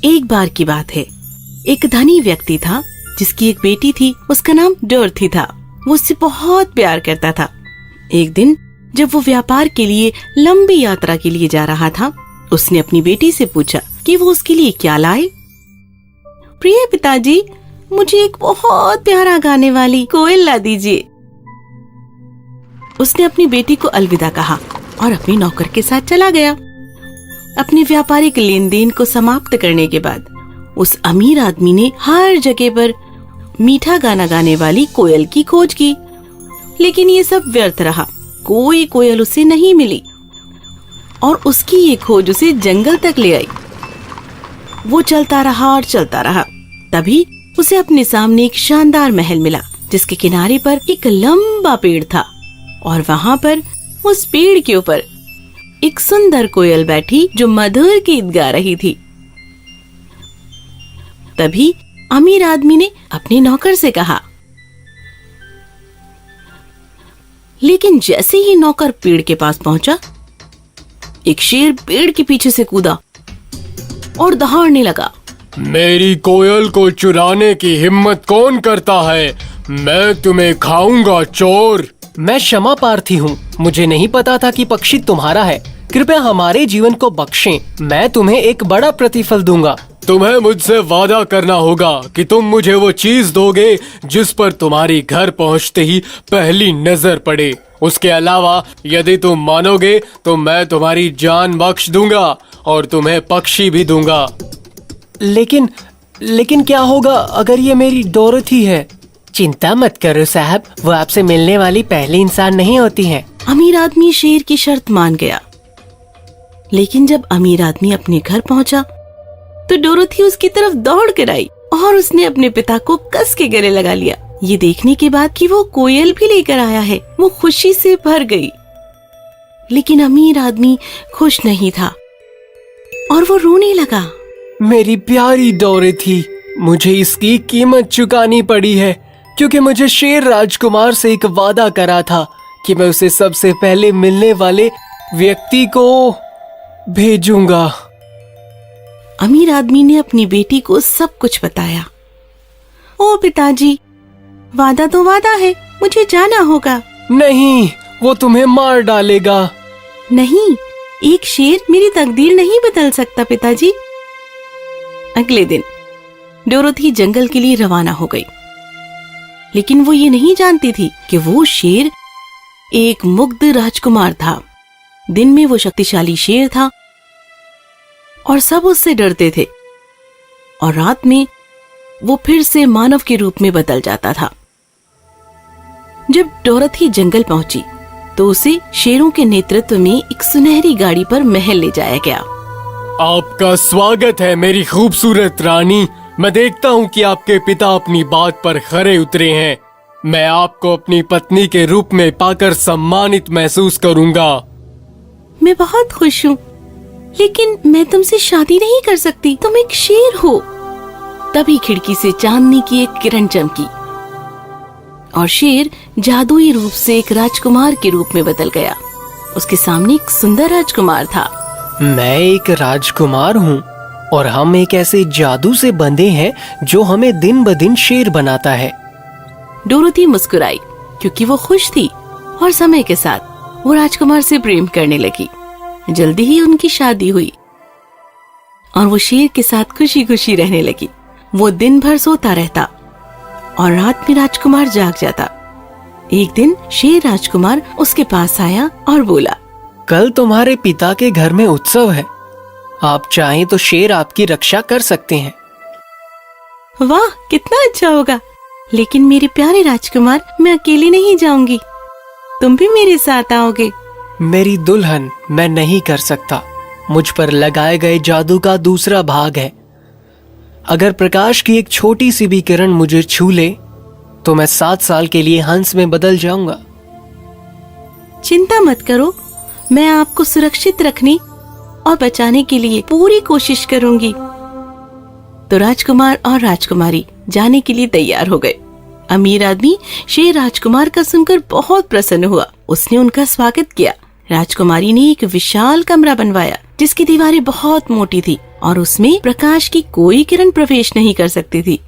एक बार की बात है, एक धनी व्यक्ति था जिसकी एक बेटी थी। उसका नाम डोरथी था। वो उससे बहुत प्यार करता था। एक दिन जब वो व्यापार के लिए लंबी यात्रा के लिए जा रहा था, उसने अपनी बेटी से पूछा कि वो उसके लिए क्या लाए। प्रिय पिताजी, मुझे एक बहुत प्यारा गाने वाली कोयल ला दीजिए। उसने अपनी बेटी को अलविदा कहा और अपने नौकर के साथ चला गया। अपने व्यापारिक लेन देन को समाप्त करने के बाद उस अमीर आदमी ने हर जगह पर मीठा गाना गाने वाली कोयल की खोज की, लेकिन ये सब व्यर्थ रहा। कोई कोयल उसे नहीं मिली और उसकी ये खोज उसे जंगल तक ले आई। वो चलता रहा और चलता रहा। तभी उसे अपने सामने एक शानदार महल मिला जिसके किनारे पर एक लंबा पेड़ था और वहाँ पर उस पेड़ के ऊपर एक सुंदर कोयल बैठी जो मधुर गीत गा रही थी। तभी अमीर आदमी ने अपने नौकर से कहा, लेकिन जैसे ही नौकर पेड़ के पास पहुंचा, एक शेर पेड़ के पीछे से कूदा और दहाड़ने लगा। मेरी कोयल को चुराने की हिम्मत कौन करता है? मैं तुम्हें खाऊंगा चोर। मैं क्षमा प्रार्थी हूँ, मुझे नहीं पता था कि पक्षी तुम्हारा है। कृपया हमारे जीवन को बख्शें, मैं तुम्हें एक बड़ा प्रतिफल दूंगा। तुम्हें मुझसे वादा करना होगा कि तुम मुझे वो चीज दोगे जिस पर तुम्हारी घर पहुंचते ही पहली नजर पड़े। उसके अलावा यदि तुम मानोगे तो मैं तुम्हारी जान बख्श दूंगा और तुम्हें पक्षी भी दूंगा। लेकिन क्या होगा अगर ये मेरी डोरथी है? चिंता मत करो साहब, वो आपसे मिलने वाली पहली इंसान नहीं होती है। अमीर आदमी शेर की शर्त मान गया। लेकिन जब अमीर आदमी अपने घर पहुंचा तो डोरथी उसकी तरफ दौड़ कर आई और उसने अपने पिता को कस के गले लगा लिया। ये देखने के बाद कि वो कोयल भी लेकर आया है, वो खुशी से भर गई। लेकिन अमीर आदमी खुश नहीं था और वो रोने लगा। मेरी प्यारी डोरथी, मुझे इसकी कीमत चुकानी पड़ी है क्योंकि मुझे शेर राजकुमार से एक वादा करा था कि मैं उसे सबसे पहले मिलने वाले व्यक्ति को भेजूंगा। अमीर आदमी ने अपनी बेटी को सब कुछ बताया। ओ पिताजी, वादा तो वादा है, मुझे जाना होगा। नहीं, वो तुम्हें मार डालेगा। नहीं, एक शेर मेरी तकदीर नहीं बदल सकता पिताजी। अगले दिन डोरथी जंगल के लिए रवाना हो गई, लेकिन वो ये नहीं जानती थी कि वो शेर एक मुग्ध राजकुमार था। दिन में वो शक्तिशाली शेर था और सब उससे डरते थे, और रात में वो फिर से मानव के रूप में बदल जाता था। जब डोरथी जंगल पहुंची तो उसे शेरों के नेतृत्व में एक सुनहरी गाड़ी पर महल ले जाया गया। आपका स्वागत है मेरी खूबसूरत रानी। मैं देखता हूँ कि आपके पिता अपनी बात पर खरे उतरे हैं। मैं आपको अपनी पत्नी के रूप में पाकर सम्मानित महसूस करूंगा। मैं बहुत खुश हूँ, लेकिन मैं तुमसे शादी नहीं कर सकती, तुम एक शेर हो। तभी खिड़की से चांदनी की एक किरण चमकी और शेर जादुई रूप से एक राजकुमार के रूप में बदल गया। उसके सामने एक सुंदर राजकुमार था। मैं एक राजकुमार हूँ और हम एक ऐसे जादू से बंधे हैं जो हमें दिन ब दिन शेर बनाता है। डोरथी मुस्कुराई क्योंकि वो खुश थी और समय के साथ वो राजकुमार से प्रेम करने लगी। जल्दी ही उनकी शादी हुई और वो शेर के साथ खुशी खुशी रहने लगी। वो दिन भर सोता रहता और रात में राजकुमार जाग जाता। एक दिन शेर राजकुमार उसके पास आया और बोला, कल तुम्हारे पिता के घर में उत्सव है, आप चाहें तो शेर आपकी रक्षा कर सकते हैं। वाह, कितना अच्छा होगा, लेकिन मेरे प्यारे राजकुमार, मैं अकेली नहीं जाऊंगी, तुम भी मेरे साथ आओगे। मेरी दुल्हन, मैं नहीं कर सकता, मुझ पर लगाए गए जादू का दूसरा भाग है। अगर प्रकाश की एक छोटी सी भी किरण मुझे छू ले तो मैं 7 साल के लिए हंस में बदल जाऊंगा। चिंता मत करो, मैं आपको सुरक्षित रखने और बचाने के लिए पूरी कोशिश करूंगी। तो राजकुमार और राजकुमारी जाने के लिए तैयार हो गए। अमीर आदमी शेर राजकुमार का सुनकर बहुत प्रसन्न हुआ। उसने उनका स्वागत किया, राजकुमारी ने एक विशाल कमरा बनवाया जिसकी दीवारें बहुत मोटी थी और उसमें प्रकाश की कोई किरण प्रवेश नहीं कर सकती थी।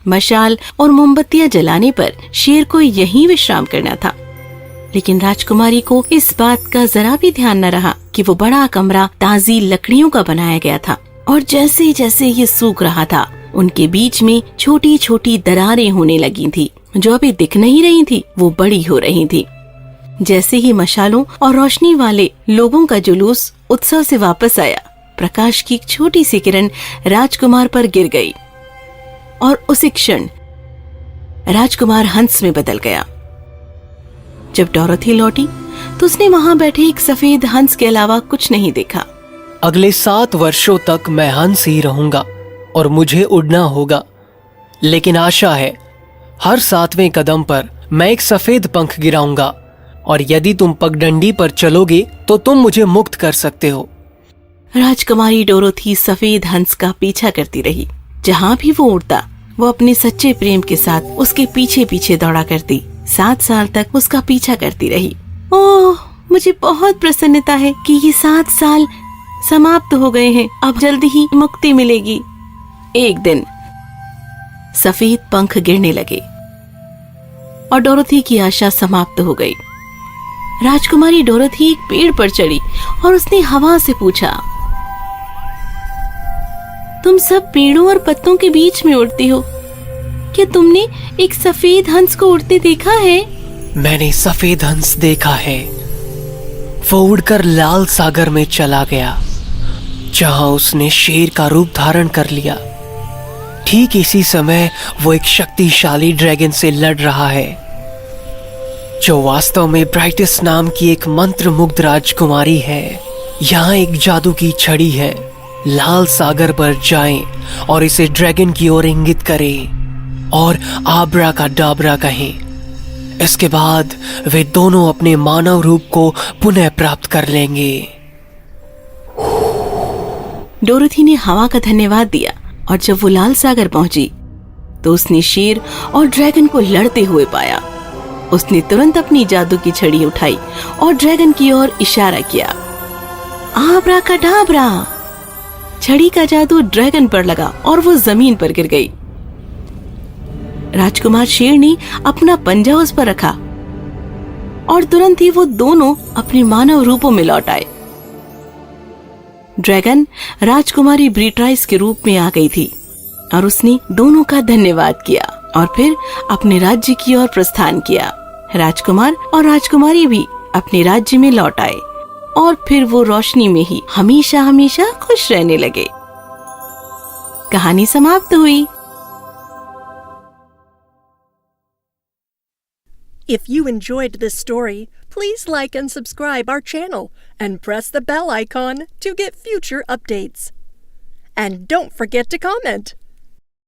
मशाल और मोमबत्तियां जलाने पर शेर को यहीं विश्राम करना था, लेकिन राजकुमारी को इस बात का जरा भी ध्यान न रहा कि वो बड़ा कमरा ताजी लकड़ियों का बनाया गया था और जैसे जैसे ये सूख रहा था उनके बीच में छोटी छोटी दरारें होने लगी थी जो अभी दिख नहीं रही थी, वो बड़ी हो रही थी। जैसे ही मशालों और रोशनी वाले लोगों का जुलूस उत्सव से वापस आया, प्रकाश की एक छोटी सी किरण राजकुमार पर गिर गई और उसी क्षण राजकुमार हंस में बदल गया। जब डोरोथी लौटी तो उसने वहां बैठे एक सफेद हंस के अलावा कुछ नहीं देखा। अगले 7 वर्षों तक मैं हंस ही रहूंगा और मुझे उड़ना होगा, लेकिन आशा है हर 7वें कदम पर मैं एक सफेद पंख गिराऊंगा और यदि तुम पगडंडी पर चलोगे तो तुम मुझे मुक्त कर सकते हो। राजकुमारी डोरोथी सफेद हंस का पीछा करती रही। जहाँ भी वो उड़ता वो अपने सच्चे प्रेम के साथ उसके पीछे पीछे दौड़ा करती। 7 साल तक उसका पीछा करती रही। ओह, मुझे बहुत प्रसन्नता है कि ये 7 साल समाप्त हो गए हैं, अब जल्दी ही मुक्ति मिलेगी। एक दिन सफेद पंख गिरने लगे और डोरोथी की आशा समाप्त हो गई। राजकुमारी डोरोथी एक पेड़ पर चढ़ी और उसने हवा से पूछा, तुम सब पेड़ों और पत्तों के बीच में उड़ती हो, क्या तुमने एक सफेद हंस को उड़ते देखा है? मैंने सफेद हंस देखा है। वो उड़कर लाल सागर में चला गया जहां उसने शेर का रूप धारण कर लिया। ठीक इसी समय वो एक शक्तिशाली ड्रैगन से लड़ रहा है जो वास्तव में ब्राइटिस नाम की एक मंत्र मुग्ध राजकुमारी है। यहाँ एक जादू की छड़ी है। लाल सागर पर जाएं और इसे ड्रैगन की ओर इंगित करें और आब्रा का डाबरा कहें। इसके बाद वे दोनों अपने मानव रूप को पुनः प्राप्त कर लेंगे। डोरोथी ने हवा का धन्यवाद दिया और जब वो लाल सागर पहुंची तो उसने शेर और ड्रैगन को लड़ते हुए पाया। उसने तुरंत अपनी जादू की छड़ी उठाई और ड्रैगन की ओर इशारा किया। आब्रा का डाबरा। छड़ी का जादू ड्रैगन पर लगा और वो जमीन पर गिर गई। राजकुमार शेर ने अपना पंजा उस पर रखा और तुरंत ही वो दोनों अपने मानव रूपों में लौट आए। ड्रैगन राजकुमारी ब्रीट्राइस के रूप में आ गई थी और उसने दोनों का धन्यवाद किया और फिर अपने राज्य की ओर प्रस्थान किया। राजकुमार और राजकुमारी भी अपने राज्य में लौट आए और फिर वो रोशनी में ही हमेशा हमेशा खुश रहने लगे। कहानी समाप्त हुई। If you enjoyed this story, please like and subscribe our channel and press the bell icon to get future updates. And don't forget to comment.